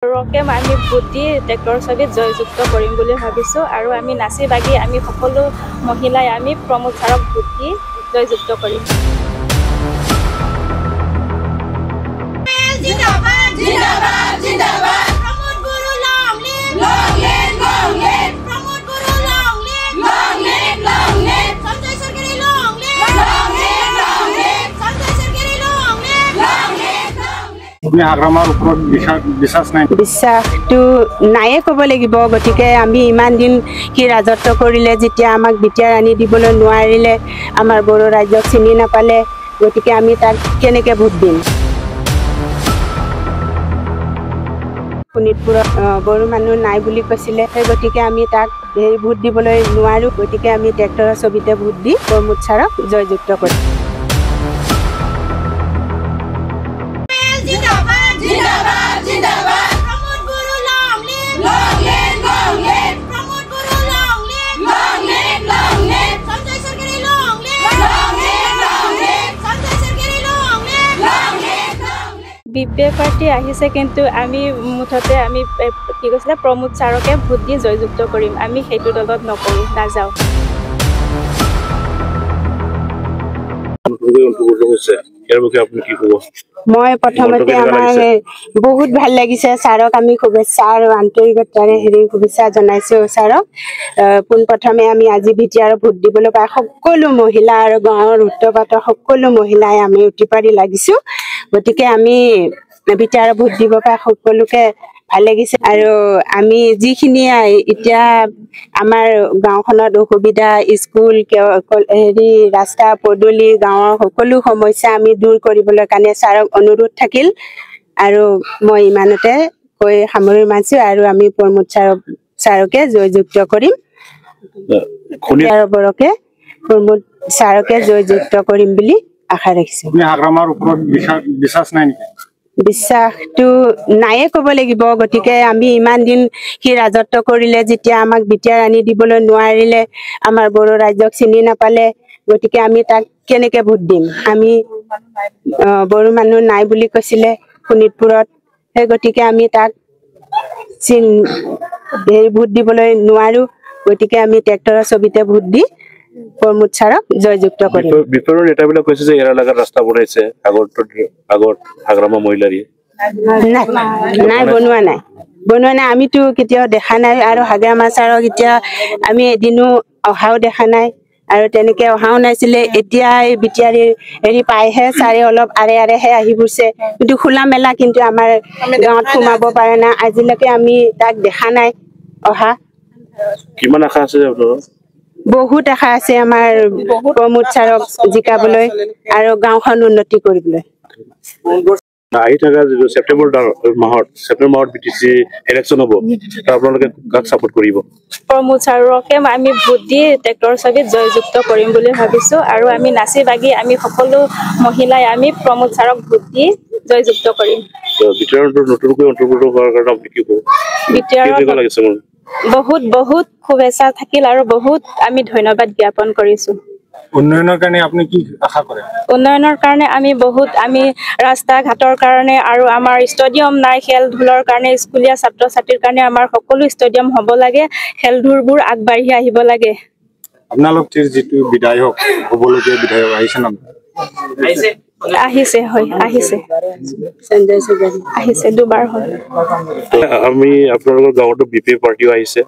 ৰকে আমি বুদ্ধি ট্ৰেক্টৰ ছবিত জয়যুক্ত কৰিম বুলি ভাবিছোঁ আৰু আমি নাচি বাগি আমি সকলো মহিলাই আমি প্ৰমোদ ছাৰক বুদ্ধি জয়যুক্ত কৰিম। বিশ্বাসটো নায়ে ক'ব লাগিব। গতিকে আমি ইমান দিন সি ৰাজত্ব কৰিলে, যেতিয়া আমাক বিটিয়াৰ আনি দিবলৈ নোৱাৰিলে, আমাৰ বড়ো ৰাজ্যক চিনি নাপালে, গতিকে আমি তাক কেনেকৈ ভোট দিম? শোণিতপুৰত বড়ো মানুহ নাই বুলি কৈছিলে, সেই গতিকে আমি তাক ভোট দিবলৈ নোৱাৰোঁ। গতিকে আমি ট্ৰেক্টৰৰ ছবিতে ভোট দি প্ৰমোদ ছাৰক জয়যুক্ত কৰিম। বিপে পাৰ্টি আহিছে, কিন্তু আমি মুঠতে আমি কি কৈছিলে প্ৰমোদ ছাৰকে ভোট দি জয়যুক্ত কৰিম। আমি সেইটো দলত নকৰোঁ, নাযাওঁ। মই প্ৰথমতে আমাৰ বহুত ভাল লাগিছে। ছাৰক আমি শুভেচ্ছা আৰু আন্তৰিকতাৰে শুভেচ্ছা জনাইছোঁ ছাৰক। পোনপ্ৰথমে আমি আজি বিটিয়াৰ ভোট দিবলৈ পাই সকলো মহিলা আৰু গাঁৱৰ উত্তৰ পাতৰ সকলো মহিলাই আমি উঠি পাৰি লাগিছোঁ। গতিকে আমি বিটিয়াৰ ভোট দিব পাই সকলোকে ভাল লাগিছে। আৰু আমি যিখিনি এতিয়া আমাৰ গাঁওখনত অসুবিধা, স্কুল, ৰাস্তা পদূলি, গাঁৱৰ সকলো সমস্যা আমি দূৰ কৰিবলৈ কাৰণে ছাৰক অনুৰোধ থাকিল। আৰু মই ইমানতে কৈ সামৰি মাৰিছোঁ। আৰু আমি প্ৰমোদ ছাৰকে জয়যুক্ত কৰিম। বৰকে প্ৰমোদ ছাৰকে জয়যুক্ত কৰিম বুলি আশা ৰাখিছোঁ। বিশ্বাসটো নায়ে ক'ব লাগিব। গতিকে আমি ইমান দিন সি ৰাজত্ব কৰিলে, যেতিয়া আমাক বিটিয়াৰ আনি দিবলৈ নোৱাৰিলে, আমাৰ বড়ো ৰাজ্যক চিনি নাপালে, গতিকে আমি তাক কেনেকৈ ভোট দিম? আমি বড়ো মানুহ নাই বুলি কৈছিলে শোণিতপুৰত, সেই গতিকে আমি তাক ভোট দিবলৈ নোৱাৰোঁ। গতিকে আমি ট্ৰেক্টৰৰ ছবিতে ভোট দি প্ৰমোদ ছাৰক জয়যুক্ত কৰিম। বিপৰৰ নেতাবিলাক কৈছে যে এৰা লগাৰ ৰাস্তা বনাইছে আগত হাগ্ৰামা মহিলাৰী। নাই, বনোৱা নাই। আমিতো কেতিয়াও দেখা নাই। আৰু হাগ্ৰামা ছাৰক এতিয়া আমি এদিনো অহাও দেখা নাই, আৰু তেনেকে অহাও নাছিলে। এতিয়া এই বিটিয়াৰী পাইহে ছাৰে অলপ আৰেহে আহি গৈছে, কিন্তু খোলা মেলা কিন্তু আমাৰ গাঁৱত সোমাব পাৰে না। আজিলৈকে আমি তাক দেখা নাই অহা। কিমান আশা আছে আপোনাৰ? বহুত আশা আছে আমাৰ প্ৰমোদ ছাৰক জিকাবলৈ আৰু গাঁওখন উন্নতি কৰিবলৈ। আহি থকা ছেপ্টেম্বৰ মাহত বিটিচি ইলেকশ্যন হ'ব, আপোনালোকে কাক ছাপোৰ্ট কৰিব? প্ৰমোদ ছাৰকে আমি ভোট দি ট্ৰেক্টৰ ছবিত জয়যুক্ত কৰিম বুলি ভাবিছোঁ। আৰু আমি নাচি বাগি আমি সকলো মহিলাই আমি প্ৰমোদ ছাৰক ভোট দি জয়যুক্ত কৰিম। নতুনকৈ অন্তৰ্ভুক্ত হোৱাৰ কাৰণে আপুনি কি ক'ব? বহুত শুভেচ্ছা থাকিল আৰু বহুত আমি ধন্যবাদ জ্ঞাপন কৰিছোঁ। উন্নয়নৰ কাৰণে আপুনি কি আশা কৰে? উন্নয়নৰ কাৰণে আমি ৰাস্তা ঘাটৰ কাৰণে, আৰু আমাৰ ষ্টেডিয়াম নাই, খেল ধূলৰ কাৰণে, স্কুলীয়া ছাত্ৰ ছাত্ৰীৰ কাৰণে আমাৰ সকলো ষ্টেডিয়াম হ'ব লাগে। খেল ধূলবোৰ আগবাঢ়ি আহিব লাগে। আপোনালোকৰ যিটো বিধায়ক হ'বলগীয়া বিধায়ক আহিছে ন? আহিছে দুবাৰ হ'ল। আমি আপোনালোকৰ গাঁৱতো বিপি পাৰ্টিও আহিছে,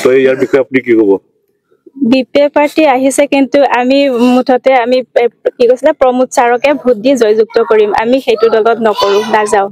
তো ইয়াৰ বিষয়ে আপুনি কি ক'ব? বিপে পাৰ্টি আহিছে, কিন্তু আমি মুঠতে আমি কি কৈছিলে প্ৰমোদ ছাৰকে ভোট দি জয়যুক্ত কৰিম। আমি সেইটো দলত নকৰোঁ, নাযাওঁ।